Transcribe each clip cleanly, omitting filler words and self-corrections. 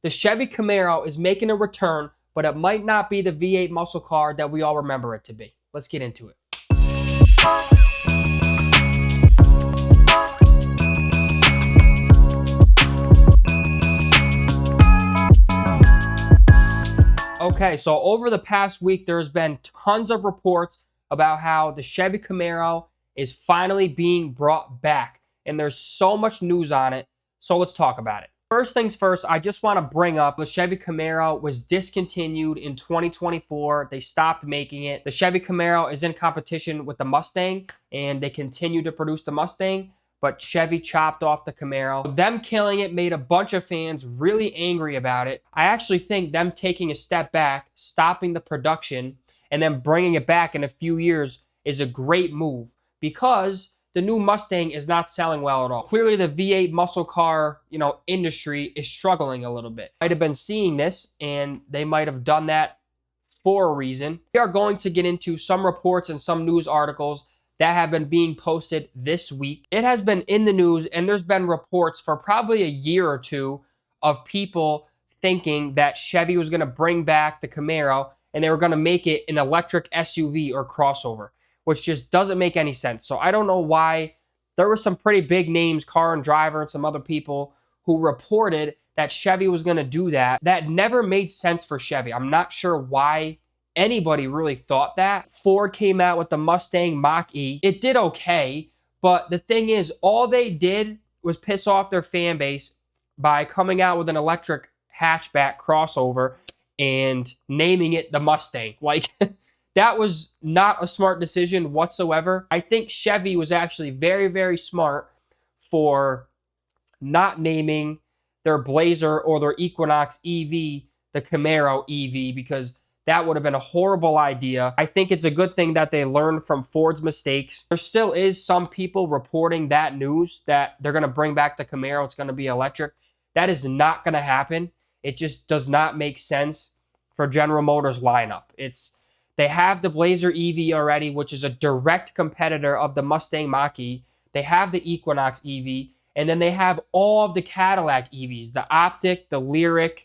The Chevy Camaro is making a return, but it might not be the V8 muscle car that we all remember it to be. Let's get into it. Okay, so over the past week, there's been tons of reports about how the Chevy Camaro is finally being brought back. And there's so much news on it, so let's talk about it. First things first, I just want to bring up the Chevy Camaro was discontinued in 2024. They stopped making it. The Chevy Camaro is in competition with the Mustang, and they continue to produce the Mustang, but Chevy chopped off the Camaro. Them killing it made a bunch of fans really angry about it. I actually think them taking a step back, stopping the production, and then bringing it back in a few years is a great move because the new Mustang is not selling well at all. Clearly, the V8 muscle car, industry is struggling a little bit. Might have been seeing this, and they might have done that for a reason. We are going to get into some reports and some news articles that have been being posted this week. It has been in the news, and there's been reports for probably a year or two of people thinking that Chevy was going to bring back the Camaro and they were going to make it an electric SUV or crossover, which just doesn't make any sense. So I don't know why. There were some pretty big names, Car and Driver and some other people, who reported that Chevy was going to do that. That never made sense for Chevy. I'm not sure why anybody really thought that. Ford came out with the Mustang Mach-E. It did okay, but the thing is, all they did was piss off their fan base by coming out with an electric hatchback crossover and naming it the Mustang. Like, that was not a smart decision whatsoever. I think Chevy was actually very, very smart for not naming their Blazer or their Equinox EV the Camaro EV, because that would have been a horrible idea. I think it's a good thing that they learned from Ford's mistakes. There still is some people reporting that news that they're going to bring back the Camaro. It's going to be electric. That is not going to happen. It just does not make sense for General Motors lineup. They have the Blazer EV already, which is a direct competitor of the Mustang Mach-E. They have the Equinox EV, and then they have all of the Cadillac EVs, the Optic, the Lyriq,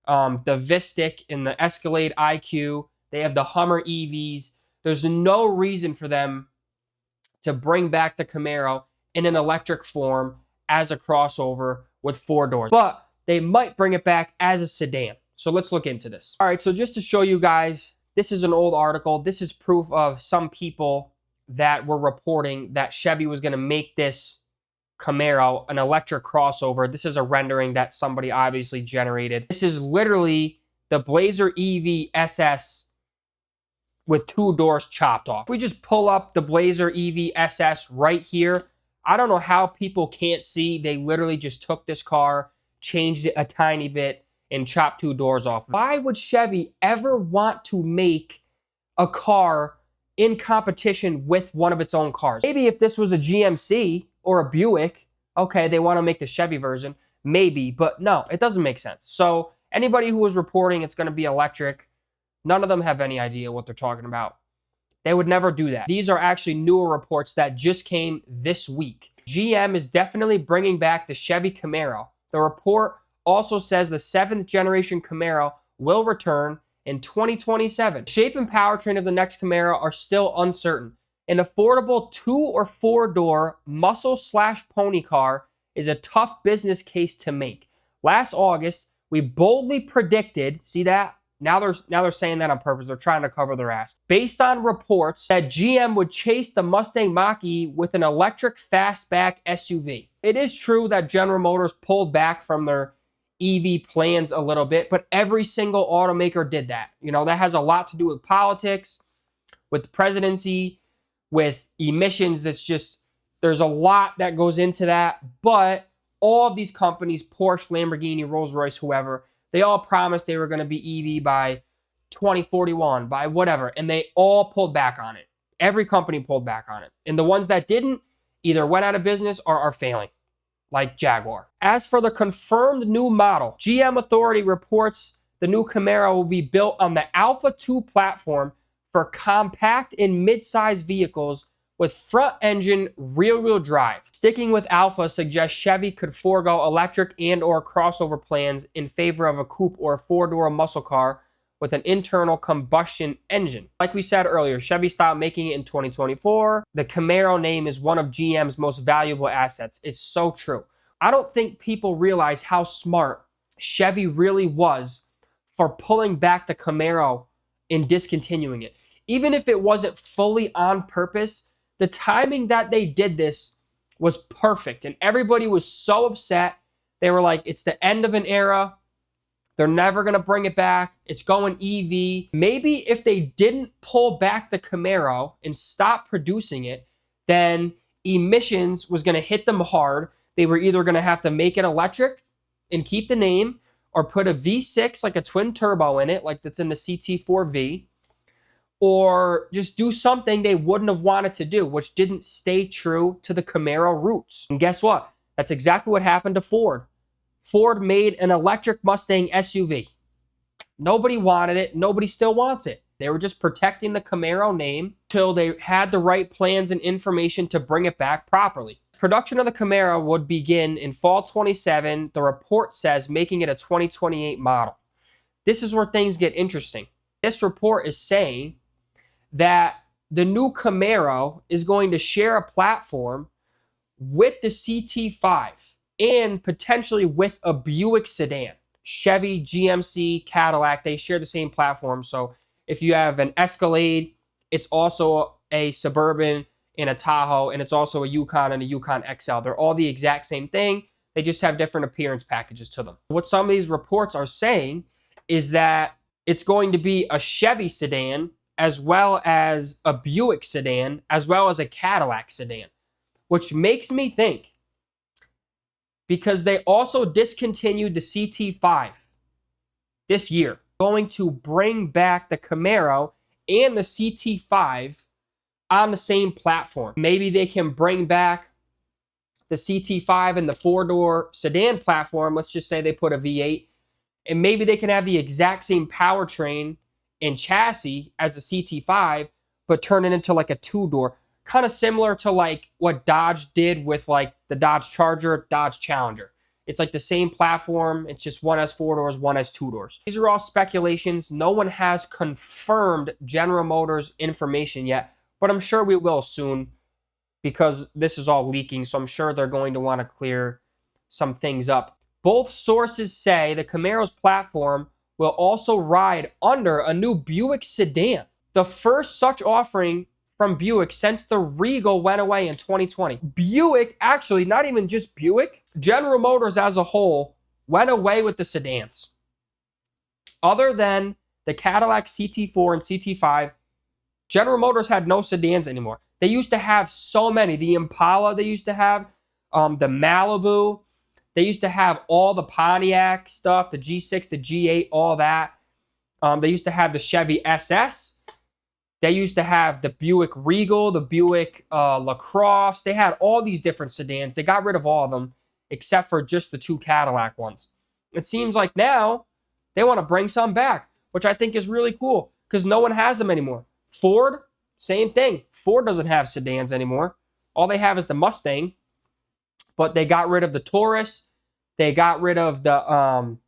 the Vistic, and the Escalade IQ. They have the Hummer EVs. There's no reason for them to bring back the Camaro in an electric form as a crossover with 4 doors. But they might bring it back as a sedan. So let's look into this. All right, so just to show you guys, this is an old article. This is proof of some people that were reporting that Chevy was going to make this Camaro an electric crossover. This is a rendering that somebody obviously generated. This is literally the Blazer EV SS with 2 doors chopped off. If we just pull up the Blazer EV SS right here, I don't know how people can't see. They literally just took this car, changed it a tiny bit, and chopped 2 doors off. Why would Chevy ever want to make a car in competition with one of its own cars? Maybe if this was a GMC or a Buick, okay, they want to make the Chevy version, maybe, but no, it doesn't make sense. So anybody who was reporting it's going to be electric, none of them have any idea what they're talking about. They would never do that. These are actually newer reports that just came this week. GM is definitely bringing back the Chevy Camaro. The report also says the 7th generation Camaro will return in 2027. The shape and powertrain of the next Camaro are still uncertain. An affordable 2 or 4 door muscle/pony car is a tough business case to make. Last August, we boldly predicted, see that? Now they're saying that on purpose. They're trying to cover their ass. Based on reports that GM would chase the Mustang Mach-E with an electric fastback SUV. It is true that General Motors pulled back from their EV plans a little bit, but every single automaker did that. That has a lot to do with politics, with the presidency, with emissions. It's just, there's a lot that goes into that. But all of these companies, Porsche, Lamborghini, Rolls-Royce, whoever, they all promised they were going to be EV by 2041, by whatever, and they all pulled back on it. Every company pulled back on it. And the ones that didn't either went out of business or are failing, like Jaguar. As for the confirmed new model, GM Authority reports the new Camaro will be built on the Alpha 2 platform for compact and mid-size vehicles with front engine rear-wheel drive. Sticking with Alpha suggests Chevy could forego electric and or crossover plans in favor of a coupe or a four-door muscle car with an internal combustion engine. Like we said earlier, Chevy stopped making it in 2024. The Camaro name is one of GM's most valuable assets. It's so true. I don't think people realize how smart Chevy really was for pulling back the Camaro and discontinuing it. Even if it wasn't fully on purpose, the timing that they did this was perfect. And everybody was so upset. They were like, it's the end of an era. They're never going to bring it back. It's going EV. Maybe if they didn't pull back the Camaro and stop producing it, then emissions was going to hit them hard. They were either going to have to make it electric and keep the name, or put a V6, like a twin turbo in it, like that's in the CT4V, or just do something they wouldn't have wanted to do, which didn't stay true to the Camaro roots. And guess what? That's exactly what happened to Ford. Ford made an electric Mustang SUV. Nobody wanted it. Nobody still wants it. They were just protecting the Camaro name till they had the right plans and information to bring it back properly. Production of the Camaro would begin in fall 27. The report says making it a 2028 model. This is where things get interesting. This report is saying that the new Camaro is going to share a platform with the CT5 and potentially with a Buick sedan. Chevy, GMC, Cadillac, they share the same platform. So if you have an Escalade, it's also a Suburban and a Tahoe, and it's also a Yukon and a Yukon XL. They're all the exact same thing. They just have different appearance packages to them. What some of these reports are saying is that it's going to be a Chevy sedan, as well as a Buick sedan, as well as a Cadillac sedan, which makes me think, because they also discontinued the CT5 this year, going to bring back the Camaro and the CT5 on the same platform. Maybe they can bring back the CT5 and the four-door sedan platform. Let's just say they put a V8, and maybe they can have the exact same powertrain and chassis as the CT5, but turn it into like a two-door. Kind of similar to like what Dodge did with like the Dodge Charger, Dodge Challenger. It's like the same platform. It's just one has four doors, one has two doors. These are all speculations. No one has confirmed General Motors information yet, but I'm sure we will soon, because this is all leaking. So I'm sure they're going to want to clear some things up. Both sources say the Camaro's platform will also ride under a new Buick sedan. The first such offering from Buick since the Regal went away in 2020. Buick, actually, not even just Buick, General Motors as a whole went away with the sedans. Other than the Cadillac CT4 and CT5, General Motors had no sedans anymore. They used to have so many. The Impala they used to have, the Malibu. They used to have all the Pontiac stuff, the G6, the G8, all that. They used to have the Chevy SS. They used to have the Buick Regal, the Buick LaCrosse. They had all these different sedans. They got rid of all of them except for just the two Cadillac ones. It seems like now they want to bring some back, which I think is really cool because no one has them anymore. Ford, same thing. Ford doesn't have sedans anymore. All they have is the Mustang, but they got rid of the Taurus. They got rid of the,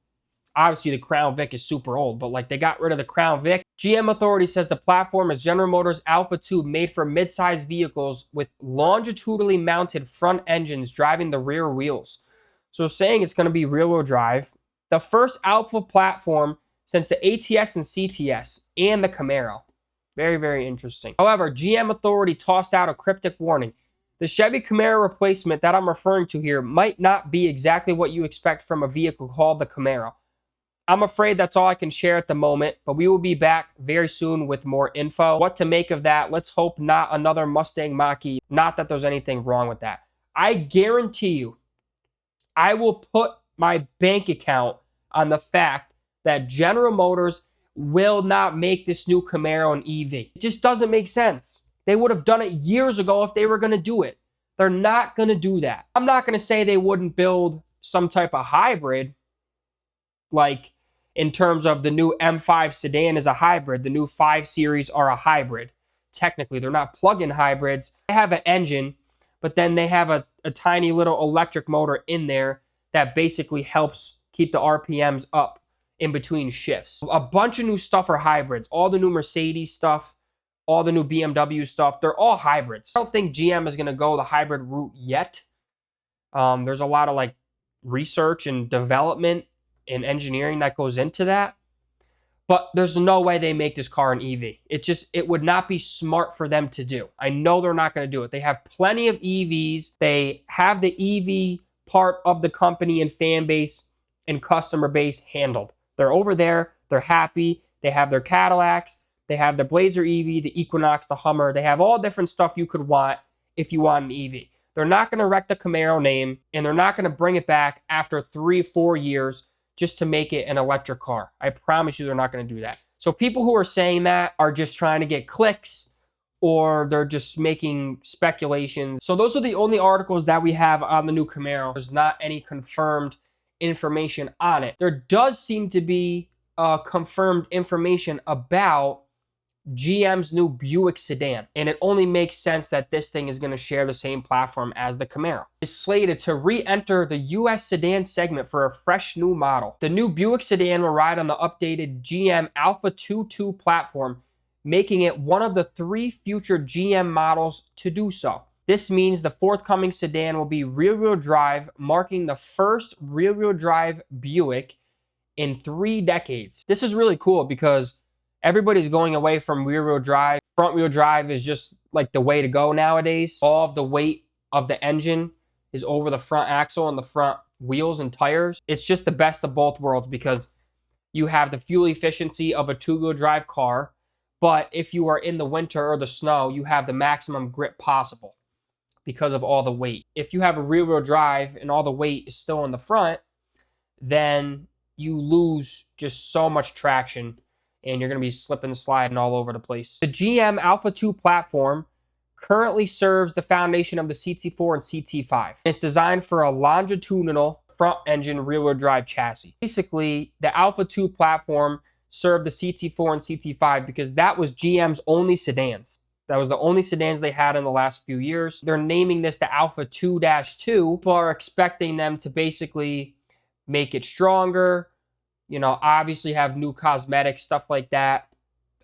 obviously the Crown Vic is super old, but like they got rid of the Crown Vic. GM Authority says the platform is General Motors Alpha 2 made for mid-sized vehicles with longitudinally mounted front engines driving the rear wheels. So saying it's going to be rear-wheel drive. The first Alpha platform since the ATS and CTS and the Camaro. Very, very interesting. However, GM Authority tossed out a cryptic warning. The Chevy Camaro replacement that I'm referring to here might not be exactly what you expect from a vehicle called the Camaro. I'm afraid that's all I can share at the moment, but we will be back very soon with more info. What to make of that? Let's hope not another Mustang Mach-E. Not that there's anything wrong with that. I guarantee you, I will put my bank account on the fact that General Motors will not make this new Camaro an EV. It just doesn't make sense. They would have done it years ago if they were going to do it. They're not going to do that. I'm not going to say they wouldn't build some type of hybrid, like in terms of the new M5 sedan is a hybrid. The new 5 Series are a hybrid. technically. They're not plug-in hybrids. They have an engine, but then they have a tiny little electric motor in there that basically helps keep the RPMs up in between shifts. A bunch of new stuff are hybrids. All the new Mercedes stuff, all the new BMW stuff, they're all hybrids. I don't think GM is going to go the hybrid route yet. There's a lot of like research and development and engineering that goes into that. But there's no way they make this car an EV. It would not be smart for them to do. I know they're not going to do it. They have plenty of EVs. They have the EV part of the company and fan base and customer base handled. They're over there. They're happy. They have their Cadillacs. They have the Blazer EV, the Equinox, the Hummer. They have all different stuff you could want if you want an EV. They're not going to wreck the Camaro name, and they're not going to bring it back after 3-4 years just to make it an electric car. I promise you they're not going to do that. So people who are saying that are just trying to get clicks, or they're just making speculations. So those are the only articles that we have on the new Camaro. There's not any confirmed information on it. There does seem to be confirmed information about GM's new Buick sedan, and it only makes sense that this thing is going to share the same platform as the Camaro. It's slated to re-enter the US sedan segment for a fresh new model. The new Buick sedan will ride on the updated GM Alpha 2.2 platform, making it one of the 3 future GM models to do so. This means the forthcoming sedan will be rear-wheel drive, marking the first rear-wheel drive Buick in 3 decades. This is really cool because everybody's going away from rear-wheel drive. Front-wheel drive is just like the way to go nowadays. All of the weight of the engine is over the front axle and the front wheels and tires. It's just the best of both worlds because you have the fuel efficiency of a 2-wheel drive car, but if you are in the winter or the snow, you have the maximum grip possible because of all the weight. If you have a rear-wheel drive and all the weight is still in the front, then you lose just so much traction and you're going to be slipping and sliding all over the place. The GM Alpha 2 platform currently serves the foundation of the CT4 and CT5. It's designed for a longitudinal front engine rear-wheel drive chassis. Basically, the Alpha 2 platform served the CT4 and CT5 because that was GM's only sedans. That was the only sedans they had in the last few years. They're naming this the Alpha 2-2. People are expecting them to basically make it stronger, obviously have new cosmetics, stuff like that,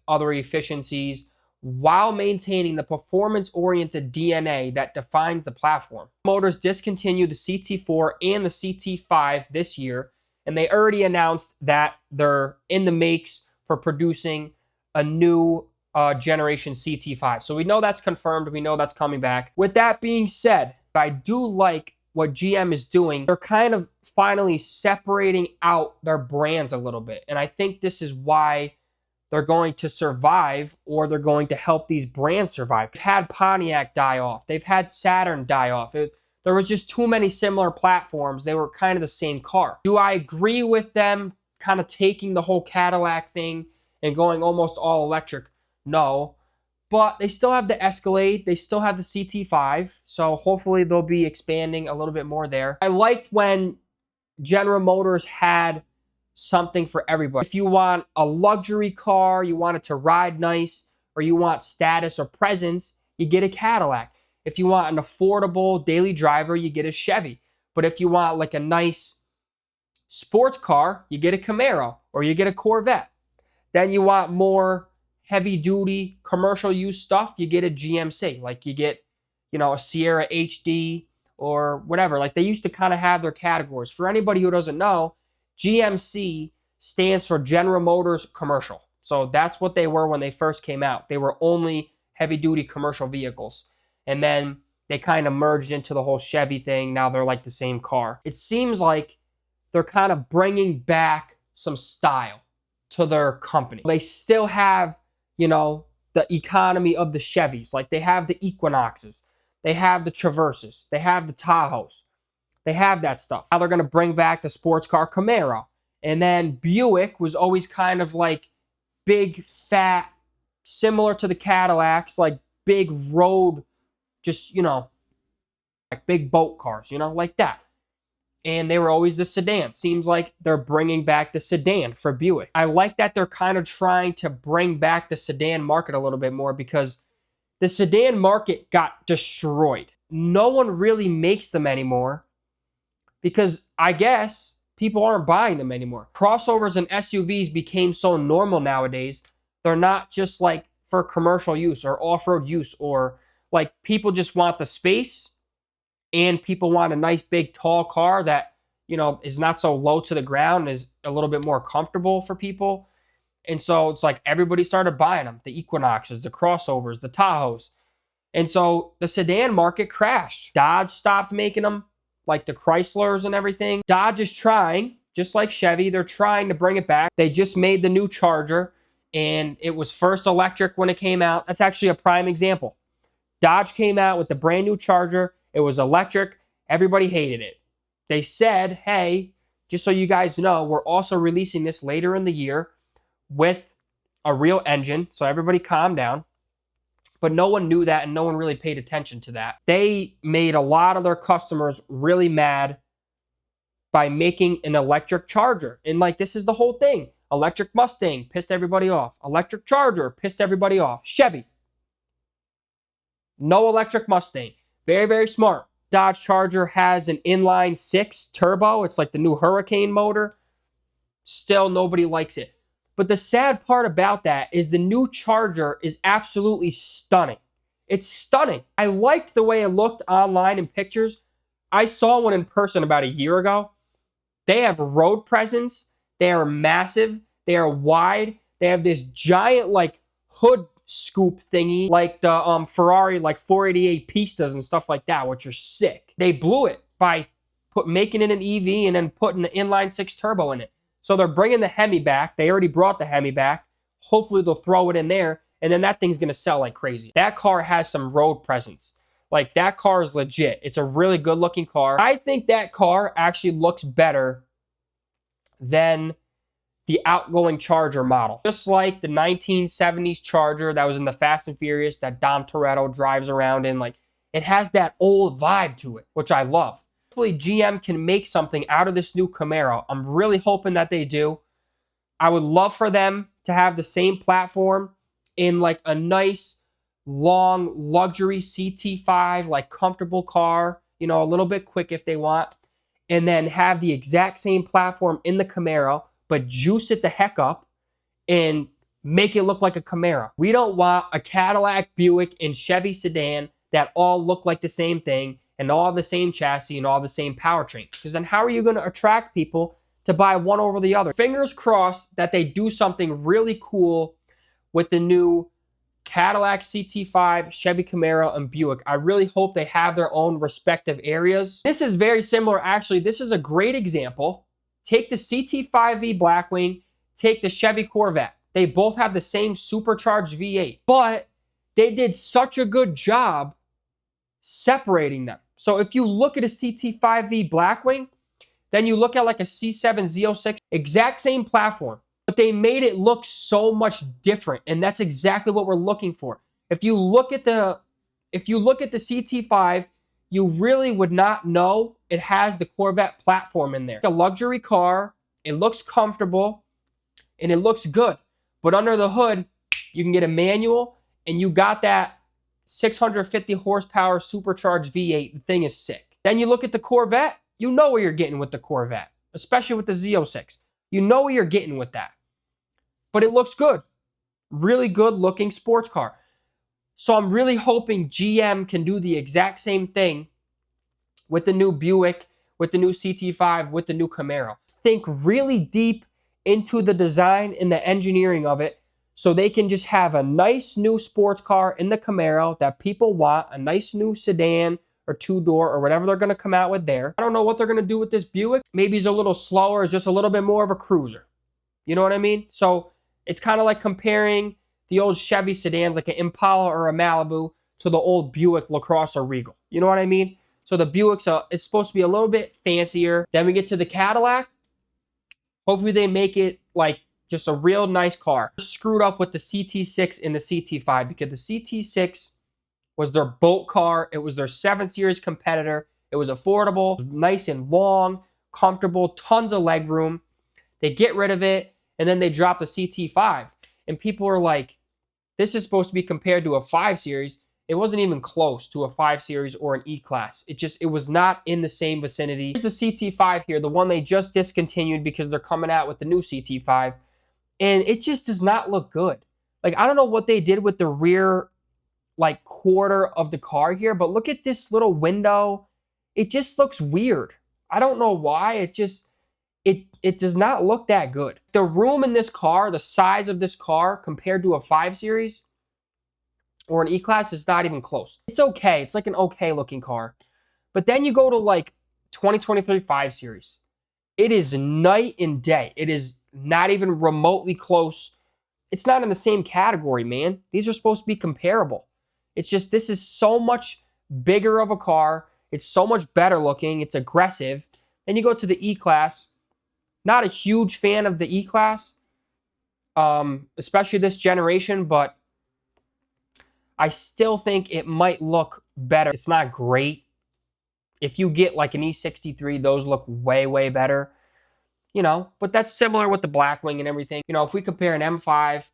other efficiencies, while maintaining the performance-oriented DNA that defines the platform. Motors discontinued the CT4 and the CT5 this year, and they already announced that they're in the makes for producing a new generation CT5. So we know that's confirmed. We know that's coming back. With that being said, I do like what GM is doing. They're kind of finally separating out their brands a little bit. And I think this is why they're going to survive, or they're going to help these brands survive. They've had Pontiac die off. They've had Saturn die off. There was just too many similar platforms. They were kind of the same car. Do I agree with them kind of taking the whole Cadillac thing and going almost all electric? No. But they still have the Escalade. They still have the CT5. So hopefully they'll be expanding a little bit more there. I liked when General Motors had something for everybody. If you want a luxury car, you want it to ride nice, or you want status or presence, you get a Cadillac. If you want an affordable daily driver, you get a Chevy. But if you want like a nice sports car, you get a Camaro or you get a Corvette. Then you want more heavy duty commercial use stuff, you get a GMC. Like you get, a Sierra HD or whatever. Like they used to kind of have their categories. For anybody who doesn't know, GMC stands for General Motors Commercial. So that's what they were when they first came out. They were only heavy duty commercial vehicles. And then they kind of merged into the whole Chevy thing. Now they're like the same car. It seems like they're kind of bringing back some style to their company. They still have, the economy of the Chevys. Like they have the Equinoxes. They have the Traverses. They have the Tahoes. They have that stuff. Now they're going to bring back the sports car Camaro. And then Buick was always kind of like big, fat, similar to the Cadillacs, like big road, just, like big boat cars, like that. And they were always the sedan. Seems like they're bringing back the sedan for Buick. I like that they're kind of trying to bring back the sedan market a little bit more because The sedan market got destroyed. No one really makes them anymore because I guess people aren't buying them anymore. Crossovers and SUVs became so normal nowadays. They're not just like for commercial use or off-road use, or like people just want the space and people want a nice big tall car that, you know, is not so low to the ground, is a little bit more comfortable for people. And so it's like everybody started buying them, the Equinoxes, the crossovers, the Tahoes. And so the sedan market crashed. Dodge stopped making them, like the Chryslers and everything. Dodge is trying, just like Chevy, they're trying to bring it back. They just made the new Charger, and it was first electric when it came out. That's actually a prime example. Dodge came out with the brand new Charger. It was electric. Everybody hated it. They said, hey, just so you guys know, we're also releasing this later in the year with a real engine. So everybody calm down. But no one knew that, and no one really paid attention to that. They made a lot of their customers really mad by making an electric Charger. And like, this is the whole thing. Electric Mustang pissed everybody off. Electric Charger pissed everybody off. Chevy, no electric Mustang. Very, very smart. Dodge Charger has an inline 6 turbo. It's like the new Hurricane motor. Still, nobody likes it. But the sad part about that is the new Charger is absolutely stunning. It's stunning. I liked the way it looked online in pictures. I saw one in person about a year ago. They have road presence. They are massive. They are wide. They have this giant like hood scoop thingy, like the Ferrari like 488 Pistas and stuff like that, which are sick. They blew it by making it an EV and then putting the inline 6 turbo in it. So they're bringing the Hemi back. They already brought the Hemi back. Hopefully they'll throw it in there, and then that thing's going to sell like crazy. That car has some road presence. Like, that car is legit. It's a really good looking car. I think that car actually looks better than the outgoing Charger model. Just like the 1970s Charger that was in the Fast and Furious that Dom Toretto drives around in. Like, it has that old vibe to it, which I love. Hopefully GM can make something out of this new Camaro. I'm really hoping that they do. I would love for them to have the same platform in like a nice, long, luxury CT5, like comfortable car, you know, a little bit quick if they want, and then have the exact same platform in the Camaro, but juice it the heck up and make it look like a Camaro. We don't want a Cadillac, Buick, and Chevy sedan that all look like the same thing and all the same chassis and all the same powertrain. Because then how are you going to attract people to buy one over the other? Fingers crossed that they do something really cool with the new Cadillac CT5, Chevy Camaro, and Buick. I really hope they have their own respective areas. This is very similar. Actually, this is a great example. Take the CT5V Blackwing, take the Chevy Corvette. They both have the same supercharged V8, but they did such a good job separating them. So if you look at a CT5V Blackwing, then you look at like a C7 Z06, exact same platform, but they made it look so much different, and that's exactly what we're looking for. If you look at the CT5, you really would not know it has the Corvette platform in there. It's a luxury car, it looks comfortable, and it looks good. But under the hood, you can get a manual, and you got that 650 horsepower supercharged V8. The thing is sick. Then you look at the Corvette, you know what you're getting with the Corvette, especially with the Z06. You know what you're getting with that. But it looks good. Really good looking sports car. So I'm really hoping GM can do the exact same thing with the new Buick, with the new CT5, with the new Camaro. Think really deep into the design and the engineering of it, so they can just have a nice new sports car in the Camaro that people want, a nice new sedan or two-door or whatever they're going to come out with there. I don't know what they're going to do with this Buick. Maybe it's a little slower, it's just a little bit more of a cruiser. You know what I mean? So it's kind of like comparing the old Chevy sedans like an Impala or a Malibu to the old Buick LaCrosse or Regal. You know what I mean? So the Buick's it's supposed to be a little bit fancier. Then we get to the Cadillac. Hopefully they make it like just a real nice car. Screwed up with the CT6 and the CT5 because the CT6 was their boat car. It was their 7 Series competitor. It was affordable, nice and long, comfortable, tons of leg room. They get rid of it, and then they drop the CT5. And people are like, this is supposed to be compared to a 5 Series. It wasn't even close to a 5 Series or an E-Class. It was not in the same vicinity. Here's the CT5 here, the one they just discontinued because they're coming out with the new CT5. And it just does not look good. Like, I don't know what they did with the rear, like, quarter of the car here, but look at this little window. It just looks weird. I don't know why. It does not look that good. The room in this car, the size of this car compared to a 5 Series or an E-Class is not even close. It's okay. It's like an okay looking car. But then you go to like 2023 5 Series. It is night and day. It is not even remotely close. It's not in the same category, man. These are supposed to be comparable. It's just, this is so much bigger of a car. It's so much better looking. It's aggressive. Then you go to the E-Class. Not a huge fan of the E-Class, especially this generation, but I still think it might look better. It's not great. If you get like an E63, those look way, way better. You know, but that's similar with the Blackwing and everything. You know, if we compare an M5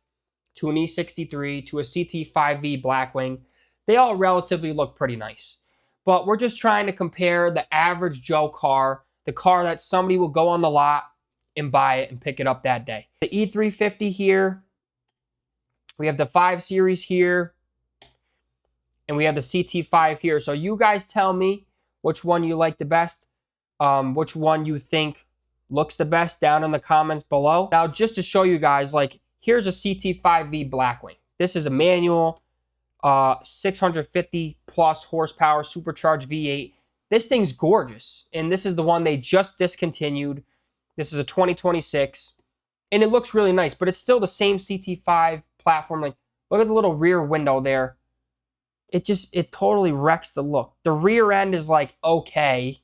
to an E63 to a CT5V Blackwing, they all relatively look pretty nice. But we're just trying to compare the average Joe car, the car that somebody will go on the lot and buy it and pick it up that day. The E350 here, we have the 5 Series here, and we have the CT5 here. So you guys tell me which one you like the best, which one you think looks the best down in the comments below. Now, just to show you guys, like, here's a CT5V Blackwing. This is a manual, 650 plus horsepower, supercharged V8. This thing's gorgeous, and this is the one they just discontinued. This is a 2026, and it looks really nice, but it's still the same CT5 platform. Like, look at the little rear window there. It totally wrecks the look. The rear end is like, okay,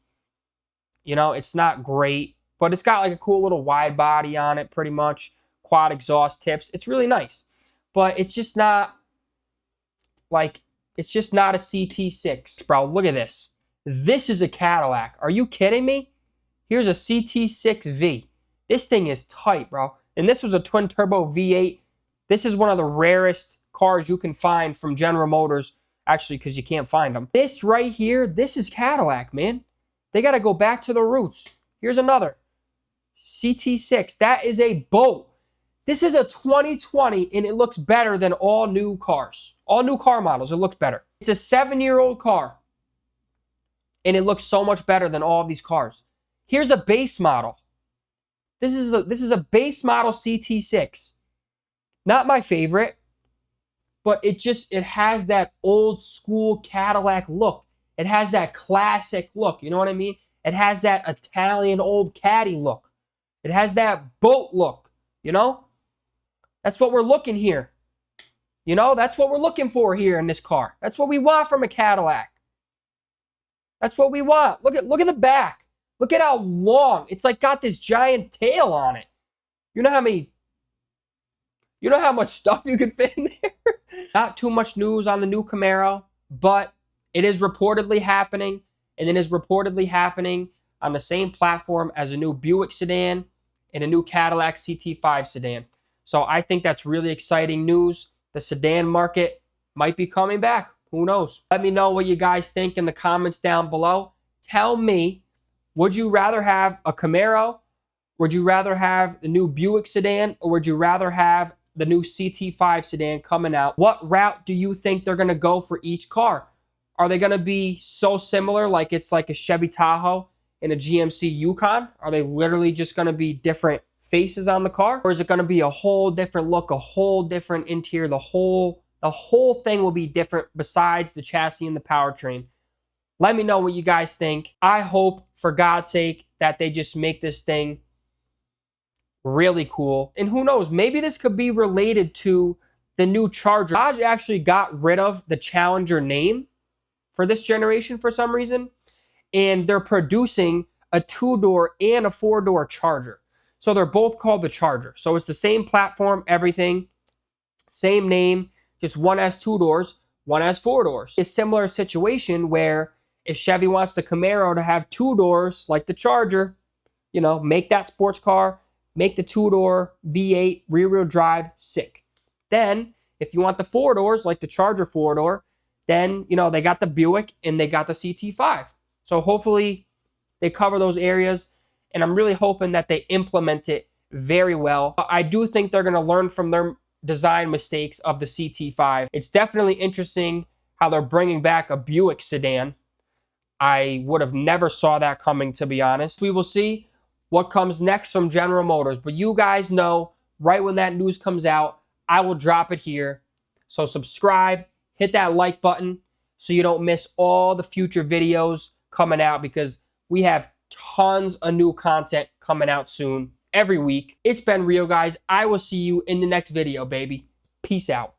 you know, it's not great, but it's got like a cool little wide body on it, pretty much. Quad exhaust tips. It's really nice, but it's just not like, it's just not a CT6, bro. Look at this. This is a Cadillac. Are you kidding me? Here's a CT6V. This thing is tight, bro. And this was a twin turbo V8. This is one of the rarest cars you can find from General Motors, actually, because you can't find them. This right here, this is Cadillac, man. They got to go back to the roots. Here's another CT6. That is a boat. This is a 2020, and it looks better than all new cars. All new car models, it looks better. It's a 7-year-old car, and it looks so much better than all of these cars. Here's a base model. This is a base model CT6. Not my favorite, but it has that old school Cadillac look. It has that classic look, you know what I mean? It has that Italian old caddy look. It has that boat look, you know? That's what we're looking here. You know, that's what we're looking for here in this car. That's what we want from a Cadillac. That's what we want. Look at the back. Look at how long. It's like got this giant tail on it. You know how much stuff you could fit in there? Not too much news on the new Camaro, but it is reportedly happening, and it is reportedly happening on the same platform as a new Buick sedan and a new Cadillac CT5 sedan. So I think that's really exciting news. The sedan market might be coming back. Who knows? Let me know what you guys think in the comments down below. Tell me, would you rather have a Camaro? Would you rather have the new Buick sedan? Or would you rather have the new CT5 sedan coming out? What route do you think they're going to go for each car? Are they going to be so similar, like it's like a Chevy Tahoe and a GMC Yukon? Are they literally just going to be different faces on the car? Or is it going to be a whole different look, a whole different interior? The whole thing will be different besides the chassis and the powertrain. Let me know what you guys think. I hope, for God's sake, that they just make this thing really cool. And who knows, maybe this could be related to the new Charger. Dodge actually got rid of the Challenger name for this generation for some reason, and they're producing a 2-door and a 4-door Charger. So they're both called the Charger. So it's the same platform, everything, same name, just one has 2 doors, one has 4 doors. A similar situation where if Chevy wants the Camaro to have 2 doors like the Charger, you know, make that sports car, make the 2-door V8 rear-wheel drive sick. Then, if you want the 4 doors like the Charger 4-door, then, you know, they got the Buick and they got the CT5. So hopefully they cover those areas, and I'm really hoping that they implement it very well. I do think they're going to learn from their design mistakes of the CT5. It's definitely interesting how they're bringing back a Buick sedan. I would have never saw that coming, to be honest. We will see what comes next from General Motors, but you guys know right when that news comes out, I will drop it here. So subscribe, hit that like button so you don't miss all the future videos coming out, because we have tons of new content coming out soon every week. It's been real, guys. I will see you in the next video, baby. Peace out.